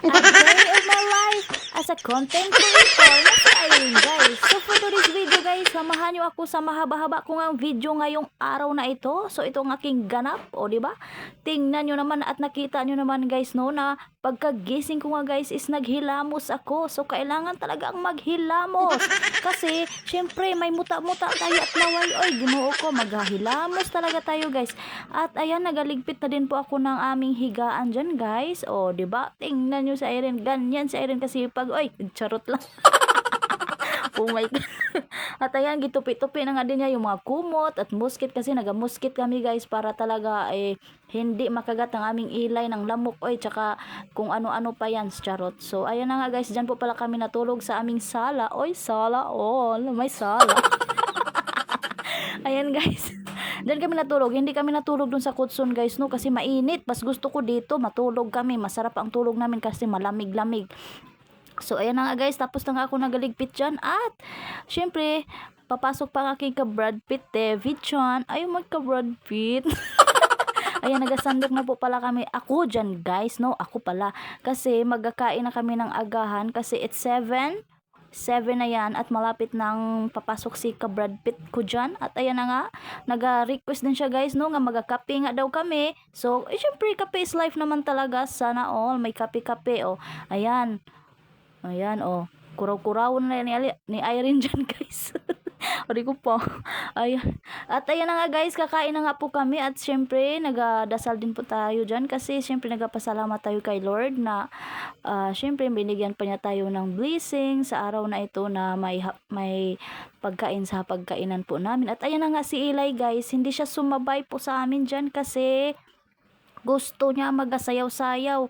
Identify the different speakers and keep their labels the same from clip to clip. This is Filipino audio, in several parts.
Speaker 1: A day of my life as a content creator na si Irene guys. So for today's video guys, samahan niyo ako sa mahaba-haba ko ng video ngayong araw na ito. So ito ang aking ganap, o di ba? Tingnan niyo naman at nakita niyo naman guys no na pagkagising ko nga guys is naghilamos ako. So kailangan talaga ang maghilamos. Kasi syempre may muta-muta tayo at naway oy Ginoo ko maghahilamos talaga tayo guys. At ayan nagaligpit na din po ako ng aming higaan dyan guys. O di ba? Tingnan niyo si Irene, ganyan si Irene kasi pag oy charot lang. Oh my God. At ayan, gitupi-tupi na nga din niya yung mga kumot at muskit kasi nagamuskit kami guys para talaga hindi makagat ang aming ilay ng lamok oy tsaka kung ano-ano pa yan charot. So ayan na nga guys, dyan po pala kami natulog sa aming sala. Oy sala, oh may sala. Ayan guys. Diyan kami natulog. Hindi kami natulog dun sa kutson guys no kasi mainit. Mas gusto ko dito matulog kami. Masarap ang tulog namin kasi malamig-lamig. So ayan na nga guys. Tapos na nga ako nagaligpit dyan. At syempre papasok pa ang aking ka Brad Pitt Vichon. Ay magka Brad Pitt. Ayan, nagasandok na po pala kami. Ako dyan guys, no? Ako pala. Kasi magkakain na kami ng agahan. Kasi it's 7 na yan at malapit nang papasok si ka Brad Pitt ko dyan. At ayan na nga, nag-request din siya guys, no? Nga magakape nga daw kami. So, syempre, kape is life naman talaga. Sana all, may kape-kape, oh. Ayan. Ayan, oh. Kuraw-kuraw na ni Irene dyan guys. Ori ko po. Ayan. At ayan na nga guys, kakain na nga po kami at syempre nagadasal din po tayo dyan kasi syempre nagpasalamat tayo kay Lord na syempre binigyan pa niya tayo ng blessing sa araw na ito na may pagkain sa pagkainan po namin. At ayan na nga si Eli guys, hindi siya sumabay po sa amin dyan kasi gusto niya magasayaw-sayaw.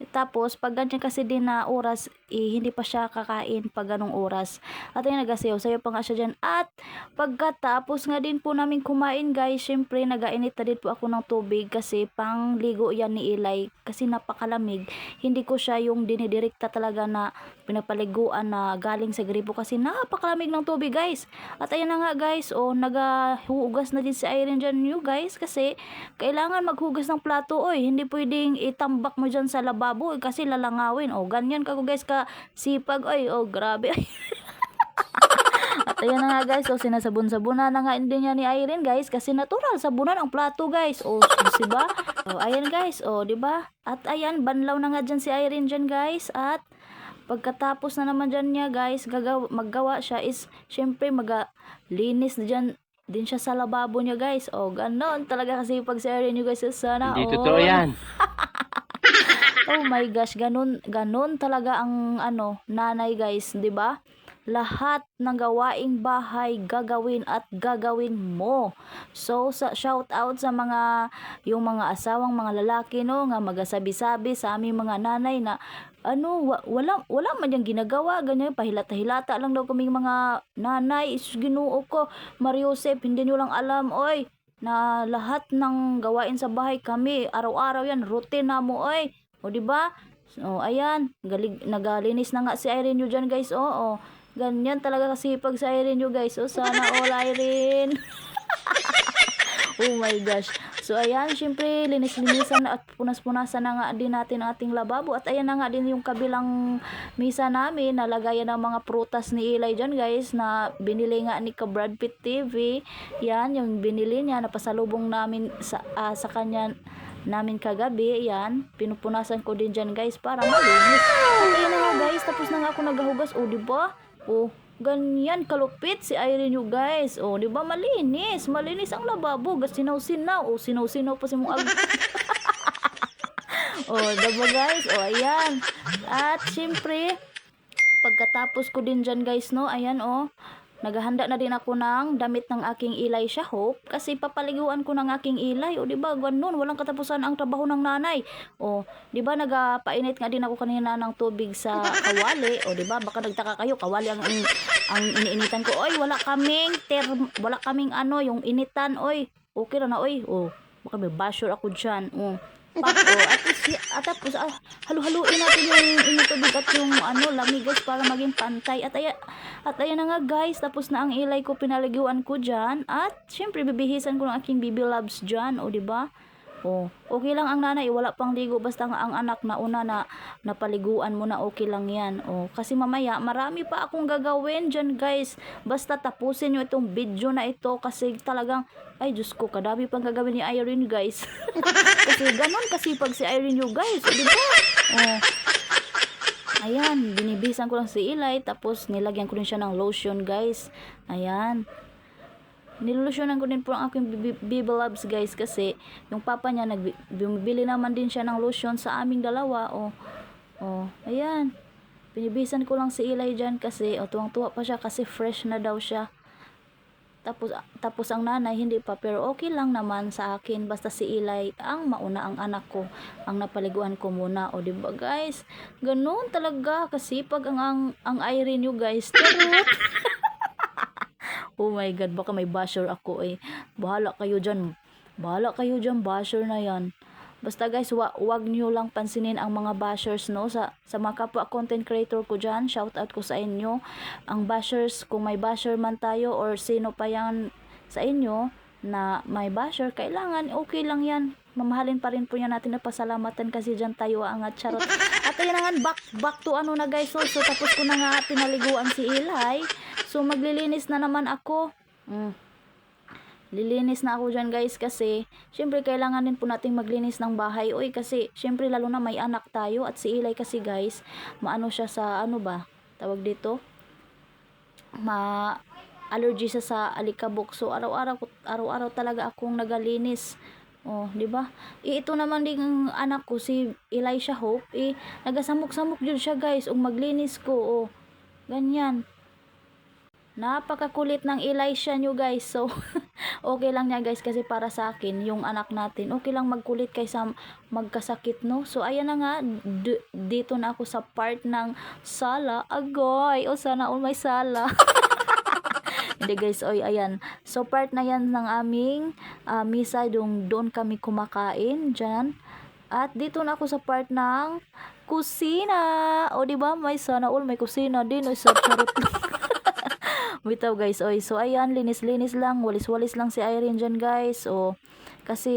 Speaker 1: Tapos, pag ganyan kasi din na oras, hindi pa siya kakain pag ganong oras. At ayun, nagasayaw-sayaw pa nga siya dyan. At, pagkatapos nga din po namin kumain guys, syempre, nagainit na din po ako ng tubig kasi pangligo yan ni Eli. Kasi napakalamig. Hindi ko siya yung dinidirekta talaga na pinapaliguan na galing sa gripo kasi napakalamig ng tubig guys. At ayun na nga guys, nagahugas na din si Irene dyan you guys kasi kailangan maghugas ng plato oy. Hindi pwedeng itambak mo dyan sa lababo kasi lalangawin. Ganyan ka guys ka sipag oy. Grabe ay. At ayan na nga guys, sinasabon-sabunan na nga din niya ni Irene guys kasi natural sabunan ang plato guys. Diba? Ayan guys, diba? At ayan, banlaw na nga dyan si Irene dyan guys. At pagkatapos na naman dyan niya guys, maggawa siya is syempre maglinis dyan din siya sa lababo niya guys. Ganon talaga kasi pag si Irene you guys sana.
Speaker 2: Hindi totoo yan.
Speaker 1: Oh my gosh, ganon talaga ang nanay guys, 'di ba? Lahat ng gawaing bahay gagawin at gagawin mo. So shout out sa yung mga asawang mga lalaki no nga magasabi-sabi sa aming mga nanay na wala man yang ginagawa ganyan pahilata-hilata lang daw kaming mga nanay. Ginoo ko Mariosep, hindi niyo lang alam oy na lahat ng gawain sa bahay kami araw-araw yan routine na mo oy. Di ba? Ayan, nagalinis na nga si Irene dyan guys. Ganyan talaga kasi pag sa Irene guys. Sana all Irene. Oh my gosh. So ayan, syempre linis-linisan at punas-punasan na nga din natin ang ating lababo. At ayan na nga din yung kabilang misa namin. Nalagayan ng mga prutas ni Eli dyan guys na binili nga ni ka Brad Pitt TV. Yan, yung binili niya. Napasalubong namin sa kanya namin kagabi, yan, pinupunasan ko din dyan guys para malinis. At ayan na nga guys, tapos na nga ako naghugas, diba? Ganyan kalupit si Irene you guys. Diba malinis ang lababo, sinaw-sinaw, sinaw-sinaw pa si mong diba guys, ayan. At syempre, pagkatapos ko din dyan guys, no, ayan naghahanda na din ako ng damit ng aking Eli siya Hope kasi papaliguan ko ng aking Eli. Diba ganun, walang katapusan ang trabaho ng nanay. Diba nagapainit nga din ako kanina ng tubig sa kawali. Diba baka nagtaka kayo kawali ang iniinitan ko. Wala kaming yung initan okay na oy. Baka may basher ako dyan. At tapos halu-haluin natin yung tubig at yung lamig guys para maging pantay. At ayan na nga guys, tapos na ang Eli ko, pinaliguan ko dyan. At syempre bibihisan ko ng aking baby loves dyan. Diba? Oh, okay lang ang nanay, wala pang ligo basta ang anak na una na napaliguan mo na okay lang yan. Oh, kasi mamaya marami pa akong gagawin dyan guys. Basta tapusin nyo itong video na ito kasi talagang, ay Diyos ko, kadami pang gagawin ni Irene guys. Kasi ganon kasipag si Irene you guys, di ba? Oh, ayan, binibisan ko lang si Eli tapos nilagyan ko din siya ng lotion guys. Ayan. Nilolusyonan ko din po ang aking Bibi Loves guys kasi yung papa niya bumibili naman din siya ng lotion sa aming dalawa. Ayan. Binibisan ko lang si Eli dyan kasi tuwang-tuwa pa siya kasi fresh na daw siya. Tapos ang nanay hindi pa pero okay lang naman sa akin basta si Eli ang mauna ang anak ko ang napaliguan ko muna di ba guys, ganoon talaga kasi pag ang Irene you guys charot. Oh my God, baka may basher ako eh. Bahala kayo dyan. Bahala kayo dyan, basher na yan. Basta guys, wag nyo lang pansinin ang mga bashers, no? Sa mga kapwa content creator ko dyan, shout out ko sa inyo. Ang bashers, kung may basher man tayo or sino pa yan sa inyo na may basher, kailangan okay lang yan. Mamahalin pa rin po yan natin na pasalamatan kasi dyan tayo angat charot. At ayan na nga, back to ano na guys. So tapos ko na nga pinaliguan si Eli. So maglilinis na naman ako. Lilinis na ako dyan guys kasi syempre kailangan din po nating maglinis ng bahay. Kasi syempre lalo na may anak tayo at si Eli kasi guys, maano siya sa ano ba? Tawag dito? Allergy siya sa alikabok. So araw-araw talaga akong nagalinis. Di ba? Ito naman ding anak ko si Elisha Hope, nagasamok-samok jud siya guys ug maglinis ko. Ganyan. Napakakulit ng Elisha nyo guys. So okay lang niya guys kasi para sa akin yung anak natin okay lang magkulit kaysa magkasakit, no? So ayan na nga, dito na ako sa part ng sala. Agoy, sana all may sala. Hindi guys, ayan. So part na yan ng aming misa, doon kami kumakain dyan. At dito na ako sa part ng kusina. Di ba? May sana all may kusina din. Sa charot lang. Bitaw guys, so ayan, linis-linis lang, walis-walis lang si Irene dyan guys. Kasi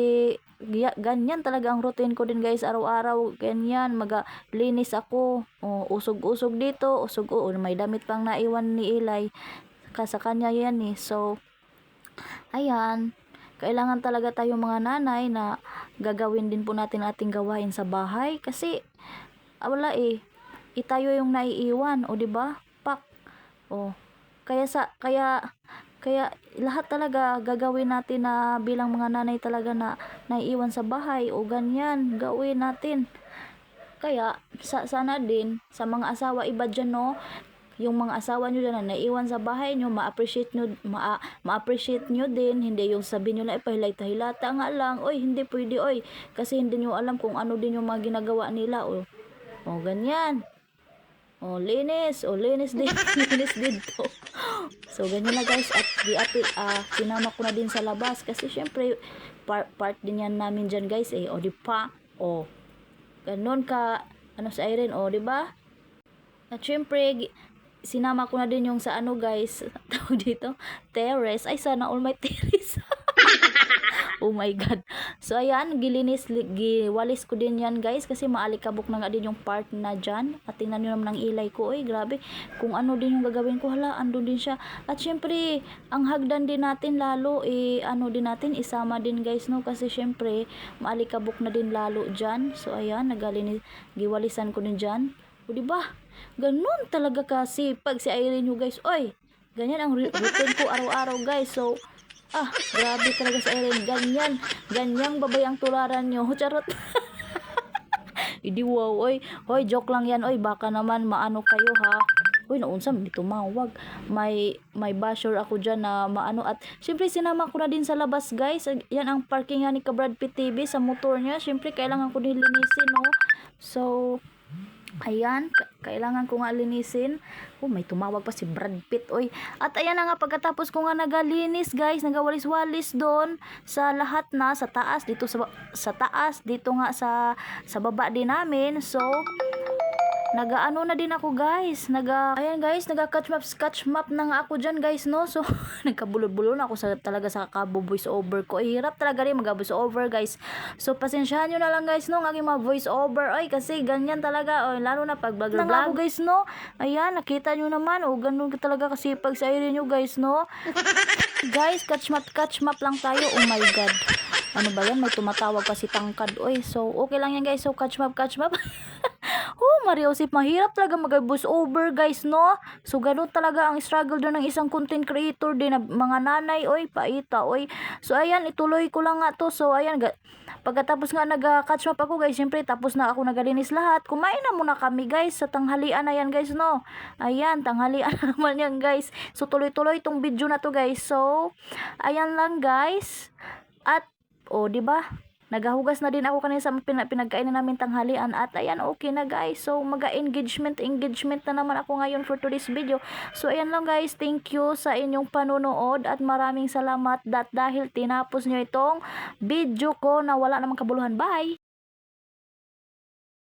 Speaker 1: ganyan talaga ang routine ko din guys, araw-araw ganyan, maglinis ako. Usog-usog dito, may damit pang naiwan ni Eli sa kanya yan eh. So ayan, kailangan talaga tayo mga nanay na gagawin din po natin ating gawain sa bahay kasi wala tayo yung naiiwan, di ba? Pak. Kaya lahat talaga gagawin natin na bilang mga nanay talaga na naiiwan sa bahay ganyan, gawin natin. Kaya sana din sa mga asawa iba dyan, no? Yung mga asawa nyo dyan na naiiwan sa bahay nyo, ma-appreciate nyo din, hindi yung sabi nyo na pahilata nga lang, hindi pwede, kasi hindi nyo alam kung ano din yung mga ginagawa nila, ganyan. Linis din, linis din to. So ganyan na guys, at sinama ko na din sa labas kasi syempre part din yan namin dyan guys di pa, ganon ka sa Irene, di ba? At syempre sinama ko na din yung sa guys, tawag dito, terrace. Sana all my terrace. Oh my God. So ayan, giwalis ko din yan guys kasi maalikabok na nga din yung part na dyan. At tingnan nyo naman ng Eli ko, grabe, kung ano din yung gagawin ko, andun din siya. At syempre ang hagdan din natin lalo din natin, isama din guys, no? Kasi syempre maalikabok na din lalo dyan. So ayan, giwalisan ko din dyan. Diba? Ganun talaga kasi pag si Irene nyo guys, ganyan ang routine ko araw-araw guys. So grabe talaga si Irene, ganyang babay ang tularan nyo, charot. Hindi wow, joke lang yan, baka naman maano kayo ha. Naunsam, di tumawag. May basher ako dyan na maano. At syempre sinama ko na din sa labas guys. Yan ang parking ni ka Brad Pitt TV sa motor niya. Syempre kailangan ko din linisin, no? So ayan, kailangan ko nga linisin. May tumawag pa si Brad Pitt, At ayan na nga, pagkatapos ko nga nagalinis guys, nagawalis-walis doon sa lahat na sa taas, dito sa taas, dito nga sa baba din namin. So Nagaano na din ako guys. Ayan guys, catch map na nga ako dyan guys, no? So, nagkabulol-bulol na ako talaga sa kabo-voice over ko. Hirap talaga rin mag-voice over guys. So, pasensyahan nyo na lang guys, no? Ang aking mga voice over. Ay, kasi ganyan talaga. Oy, lalo na pag vlog ako guys, no? Ayan, nakita nyo naman. O, ganun ka talaga kasi pag sa nyo guys, no? Guys, catch map lang tayo. Oh my god. Ano ba yan? May tumatawag pa si Tangkad. Oy, so, okay lang yan guys. So, catch map. Oh, Mariosip, mahirap talaga mag-voice over guys, no? So, ganun talaga ang struggle doon ng isang content creator din na mga nanay, oy, paita, oy. So, ayan, ituloy ko lang nga to. So, ayan, pagkatapos nga nag-catch up ako guys, syempre, tapos na ako nagalinis lahat. Kumain na muna kami guys, sa tanghalian na yan guys, no? Ayan, tanghalian na naman yan guys. So, tuloy-tuloy itong video na to guys. So, ayan lang guys. At, oh, di ba? Nagahugas na din ako kanina sa pinagkainan namin tanghalian at ayan, okay na guys. So engagement na naman ako ngayon for today's video. So ayan lang guys, thank you sa inyong panonood at maraming salamat dahil tinapos nyo itong video ko na wala namang kabuluhan. Bye!